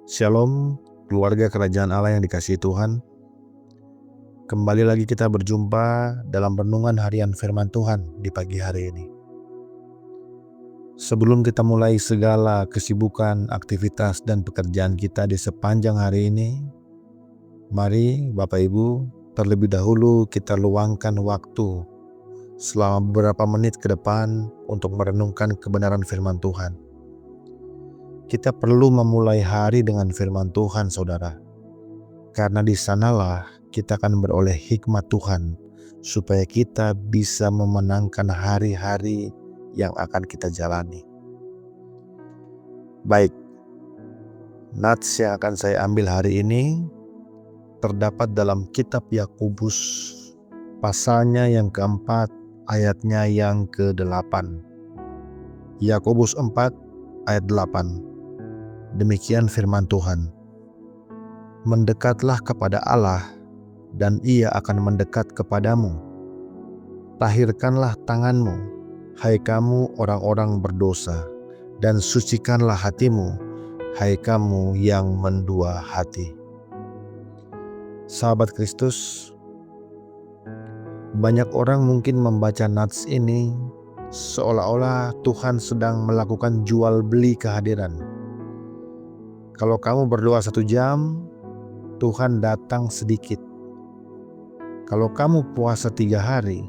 Shalom, keluarga kerajaan Allah yang dikasihi Tuhan. Kembali lagi kita berjumpa dalam renungan harian firman Tuhan di pagi hari ini. Sebelum kita mulai segala kesibukan, aktivitas, dan pekerjaan kita di sepanjang hari ini, mari Bapak Ibu, terlebih dahulu kita luangkan waktu selama beberapa menit ke depan untuk merenungkan kebenaran firman Tuhan. Kita perlu memulai hari dengan firman Tuhan, saudara. Karena di sanalah kita akan beroleh hikmat Tuhan, supaya kita bisa memenangkan hari-hari yang akan kita jalani. Baik, nats yang akan saya ambil hari ini terdapat dalam kitab Yakobus, pasalnya yang keempat, ayatnya yang ke-8. Yakobus 4 ayat 8. Demikian firman Tuhan. Mendekatlah kepada Allah, dan Ia akan mendekat kepadamu. Tahirkanlah tanganmu, hai kamu orang-orang berdosa, dan sucikanlah hatimu, hai kamu yang mendua hati. Sahabat Kristus, banyak orang mungkin membaca nats ini seolah-olah Tuhan sedang melakukan jual beli kehadiran. Kalau kamu berdoa 1 jam, Tuhan datang sedikit. Kalau kamu puasa 3 hari,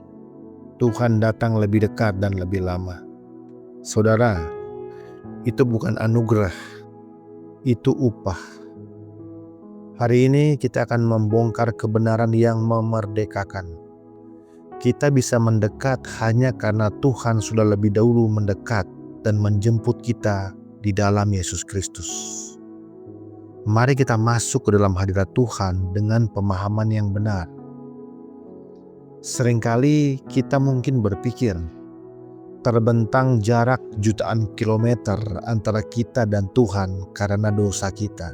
Tuhan datang lebih dekat dan lebih lama. Saudara, itu bukan anugerah, itu upah. Hari ini kita akan membongkar kebenaran yang memerdekakan. Kita bisa mendekat hanya karena Tuhan sudah lebih dahulu mendekat dan menjemput kita di dalam Yesus Kristus. Mari kita masuk ke dalam hadirat Tuhan dengan pemahaman yang benar. Seringkali kita mungkin berpikir, terbentang jarak jutaan kilometer antara kita dan Tuhan karena dosa kita.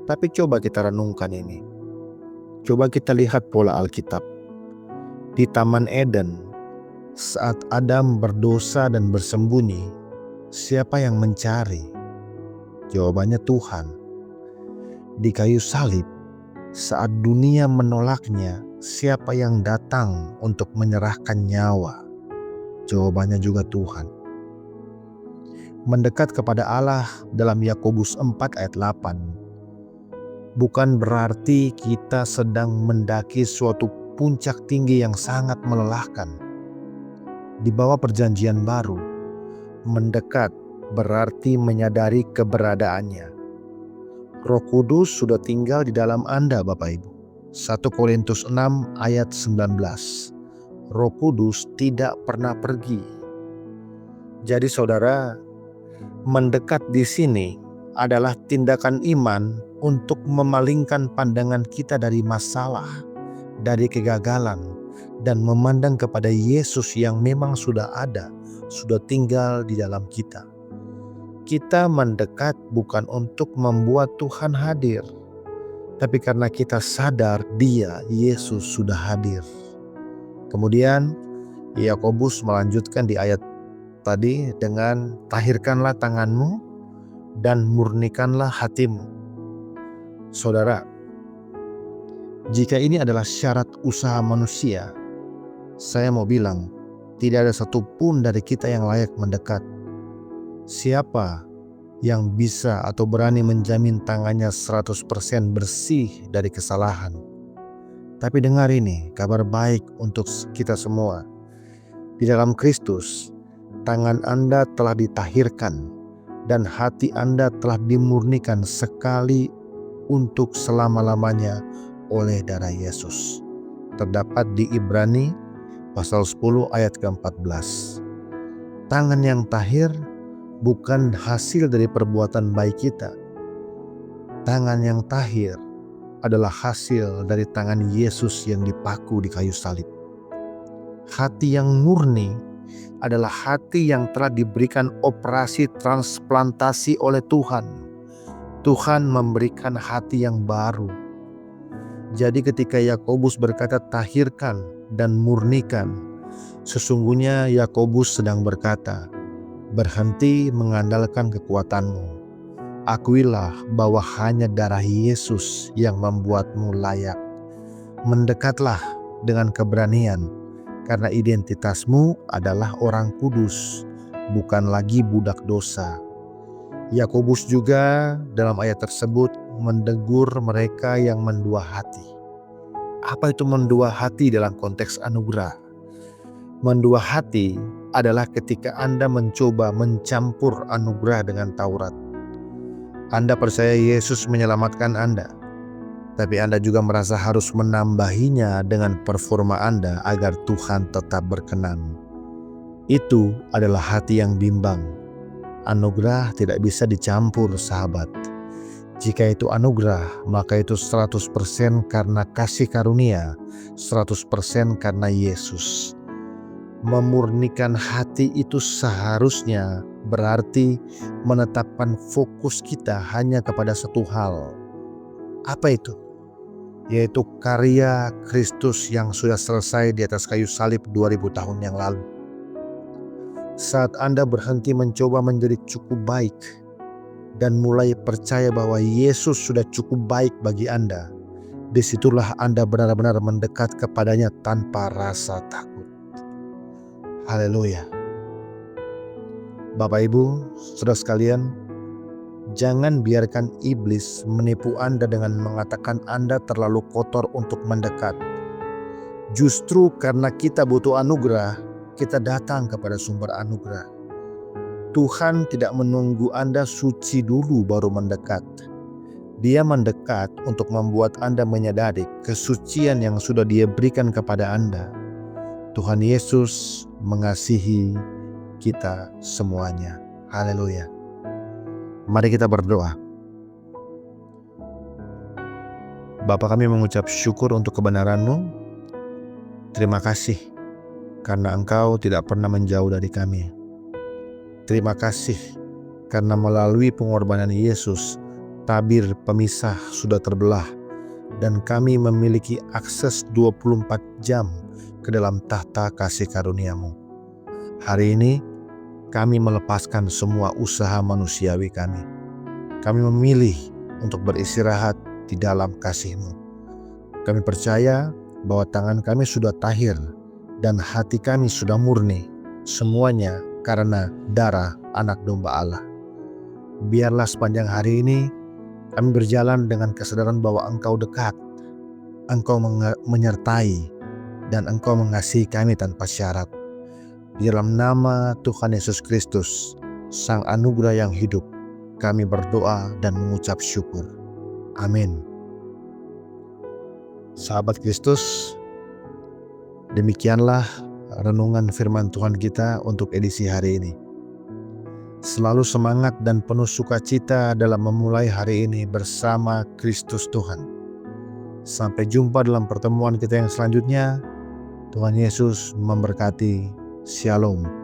Tapi coba kita renungkan ini. Coba kita lihat pola Alkitab. Di Taman Eden, saat Adam berdosa dan bersembunyi, siapa yang mencari? Jawabannya Tuhan. Di kayu salib, saat dunia menolaknya, siapa yang datang untuk menyerahkan nyawa? Jawabannya juga Tuhan. Mendekat kepada Allah dalam Yakobus 4 ayat 8 bukan berarti kita sedang mendaki suatu puncak tinggi yang sangat melelahkan. Di bawah perjanjian baru, mendekat berarti menyadari keberadaannya. Roh Kudus sudah tinggal di dalam Anda, Bapak Ibu. 1 Korintus 6 ayat 19. Roh Kudus tidak pernah pergi. Jadi saudara, mendekat di sini adalah tindakan iman untuk memalingkan pandangan kita dari masalah, dari kegagalan, dan memandang kepada Yesus yang memang sudah ada, sudah tinggal di dalam kita. Kita mendekat bukan untuk membuat Tuhan hadir, tapi karena kita sadar Dia, Yesus, sudah hadir. Kemudian Yakobus melanjutkan di ayat tadi dengan tahirkanlah tanganmu dan murnikanlah hatimu. Saudara, jika ini adalah syarat usaha manusia, saya mau bilang tidak ada satupun dari kita yang layak mendekat. Siapa yang bisa atau berani menjamin tangannya 100% bersih dari kesalahan? Tapi dengar ini, kabar baik untuk kita semua. Di dalam Kristus, tangan Anda telah ditahirkan dan hati Anda telah dimurnikan sekali untuk selama-lamanya oleh darah Yesus. Terdapat di Ibrani pasal 10 ayat ke-14. Tangan yang tahir bukan hasil dari perbuatan baik kita. Tangan yang tahir adalah hasil dari tangan Yesus yang dipaku di kayu salib. Hati yang murni adalah hati yang telah diberikan operasi transplantasi oleh Tuhan. Tuhan memberikan hati yang baru. Jadi ketika Yakobus berkata tahirkan dan murnikan, sesungguhnya Yakobus sedang berkata, berhenti mengandalkan kekuatanmu. Akuilah bahwa hanya darah Yesus yang membuatmu layak. Mendekatlah dengan keberanian, karena identitasmu adalah orang kudus, bukan lagi budak dosa. Yakobus juga dalam ayat tersebut mendegur mereka yang mendua hati. Apa itu mendua hati dalam konteks anugerah? Mendua hati adalah ketika Anda mencoba mencampur anugerah dengan Taurat. Anda percaya Yesus menyelamatkan Anda, tapi Anda juga merasa harus menambahinya dengan performa Anda agar Tuhan tetap berkenan. Itu adalah hati yang bimbang. Anugerah tidak bisa dicampur, sahabat. Jika itu anugerah, maka itu 100% karena kasih karunia, 100% karena Yesus. Memurnikan hati itu seharusnya berarti menetapkan fokus kita hanya kepada satu hal. Apa itu? Yaitu karya Kristus yang sudah selesai di atas kayu salib 2000 tahun yang lalu. Saat Anda berhenti mencoba menjadi cukup baik dan mulai percaya bahwa Yesus sudah cukup baik bagi Anda, disitulah Anda benar-benar mendekat kepadanya tanpa rasa takut. Haleluya. Bapak Ibu, saudara sekalian, jangan biarkan iblis menipu Anda dengan mengatakan Anda terlalu kotor untuk mendekat. Justru karena kita butuh anugerah, kita datang kepada sumber anugerah. Tuhan tidak menunggu Anda suci dulu baru mendekat. Dia mendekat untuk membuat Anda menyadari kesucian yang sudah Dia berikan kepada Anda. Tuhan Yesus mengasihi kita semuanya. Haleluya. Mari kita berdoa. Bapa, kami mengucap syukur untuk kebenaran-Mu. Terima kasih karena Engkau tidak pernah menjauh dari kami. Terima kasih karena melalui pengorbanan Yesus, tabir pemisah sudah terbelah dan kami memiliki akses 24 jam ke dalam tahta kasih karunia-Mu. Hari ini kami melepaskan semua usaha manusiawi kami. Kami memilih untuk beristirahat di dalam kasih-Mu. Kami percaya bahwa tangan kami sudah tahir dan hati kami sudah murni. Semuanya karena darah Anak Domba Allah. Biarlah sepanjang hari ini kami berjalan dengan kesadaran bahwa Engkau dekat, Engkau menyertai, dan Engkau mengasihi kami tanpa syarat. Di dalam nama Tuhan Yesus Kristus, Sang Anugerah yang hidup, kami berdoa dan mengucap syukur. Amin. Sahabat Kristus, demikianlah renungan firman Tuhan kita untuk edisi hari ini. Selalu semangat dan penuh sukacita dalam memulai hari ini bersama Kristus Tuhan. Sampai jumpa dalam pertemuan kita yang selanjutnya. Tuhan Yesus memberkati. Shalom.